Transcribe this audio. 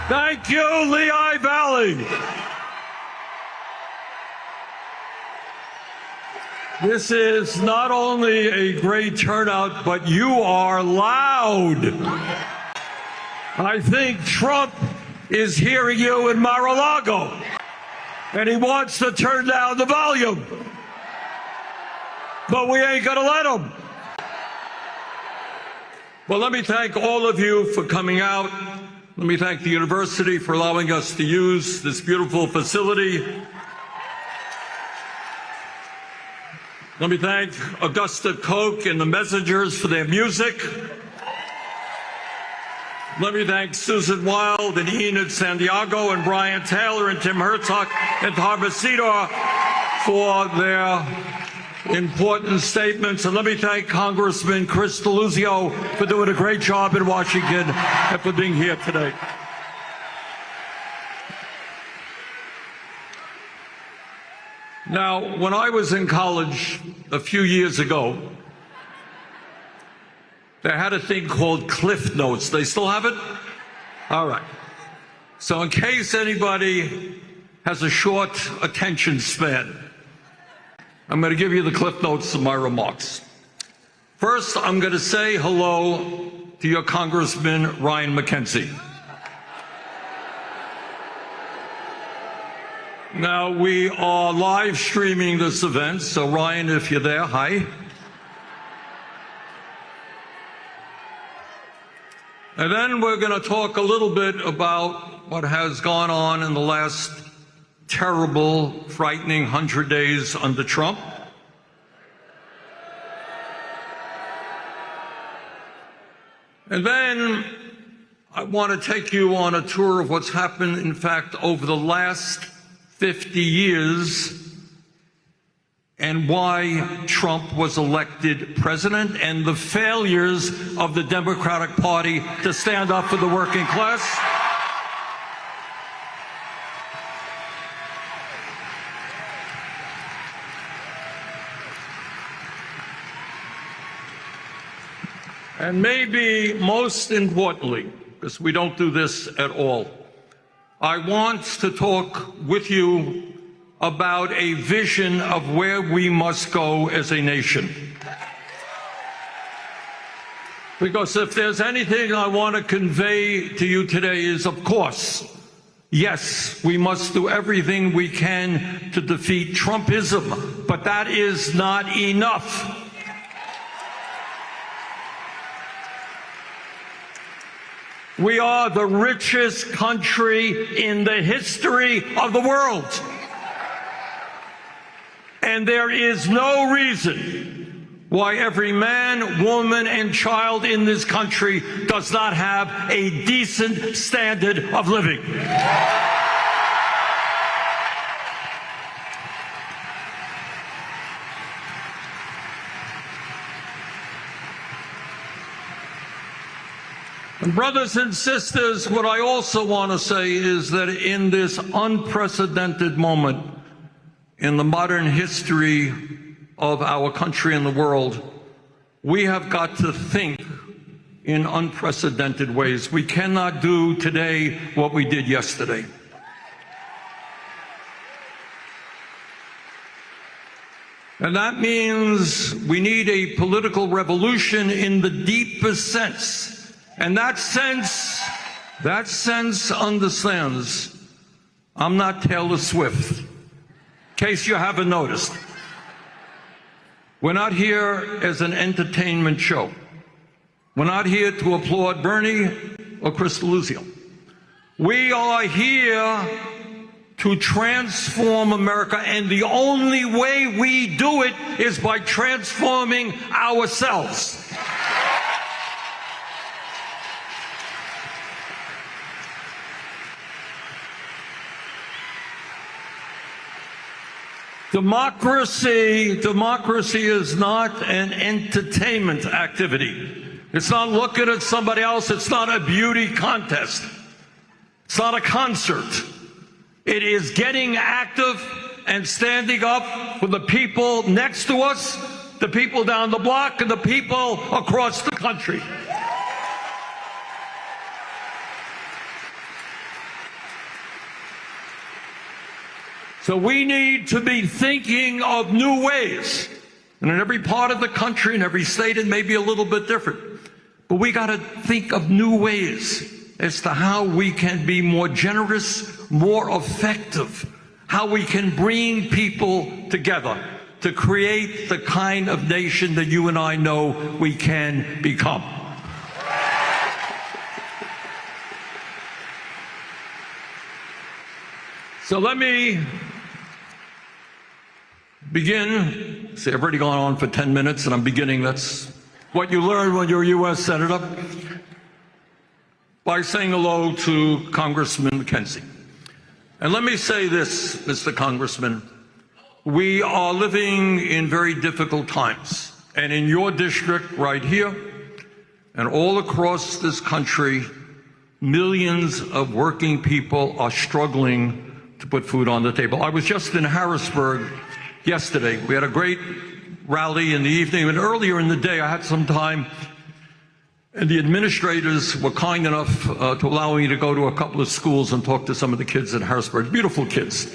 Thank you, Lehigh Valley. This is not only a great turnout, but you are loud. I think Trump is hearing you in Mar-a-Lago, and he wants to turn down the volume. But we ain't gonna let him. Well, let me thank all of you for coming out. Let me thank the university for allowing us to use this beautiful facility. Let me thank Augusta Koch and the Messengers for their music. Let me thank Susan Wild and Enid Santiago and Brian Taylor and Tim Herzog and Harbacito for their important statements. And let me thank Congressman Chris Deluzio for doing a great job in Washington and for being here today. Now, when I was in college a few years ago, they had a thing called Cliff Notes. They still have it? All right. So in case anybody has a short attention span, I'm going to give you the Cliff Notes of my remarks. First, I'm going to say hello to your Congressman Ryan McKenzie. Now, we are live streaming this event, so Ryan, if you're there, hi. And then we're going to talk a little bit about what has gone on in the last terrible, frightening 100 days under Trump. And then I want to take you on a tour of what's happened, in fact, over the last 50 years and why Trump was elected president and the failures of the Democratic Party to stand up for the working class. And maybe most importantly, because we don't do this at all, I want to talk with you about a vision of where we must go as a nation. Because if there's anything I want to convey to you today is, of course, yes, we must do everything we can to defeat Trumpism, but that is not enough. We are the richest country in the history of the world. And there is no reason why every man, woman, and child in this country does not have a decent standard of living. And brothers and sisters, what I also want to say is that in this unprecedented moment in the modern history of our country and the world, we have got to think in unprecedented ways. We cannot do today what we did yesterday. And that means we need a political revolution in the deepest sense. And that sense understands I'm not Taylor Swift, in case you haven't noticed. We're not here as an entertainment show. We're not here to applaud Bernie or Chris Deluzio. We are here to transform America, and the only way we do it is by transforming ourselves. Democracy is not an entertainment activity. It's not looking at somebody else. It's not a beauty contest. It's not a concert. It is getting active and standing up for the people next to us, the people down the block, and the people across the country. So we need to be thinking of new ways. And in every part of the country, in every state, it may be a little bit different. But we got to think of new ways as to how we can be more generous, more effective, how we can bring people together to create the kind of nation that you and I know we can become. So let me begin. See, I've already gone on for 10 minutes and I'm beginning. That's what you learn when you're a U.S. Senator. By saying hello to Congressman McKenzie. And let me say this, Mr. Congressman, we are living in very difficult times. And in your district right here and all across this country, millions of working people are struggling to put food on the table. I was just in Harrisburg yesterday. We had a great rally in the evening, and earlier in the day I had some time, and the administrators were kind enough to allow me to go to a couple of schools and talk to some of the kids in Harrisburg. Beautiful kids.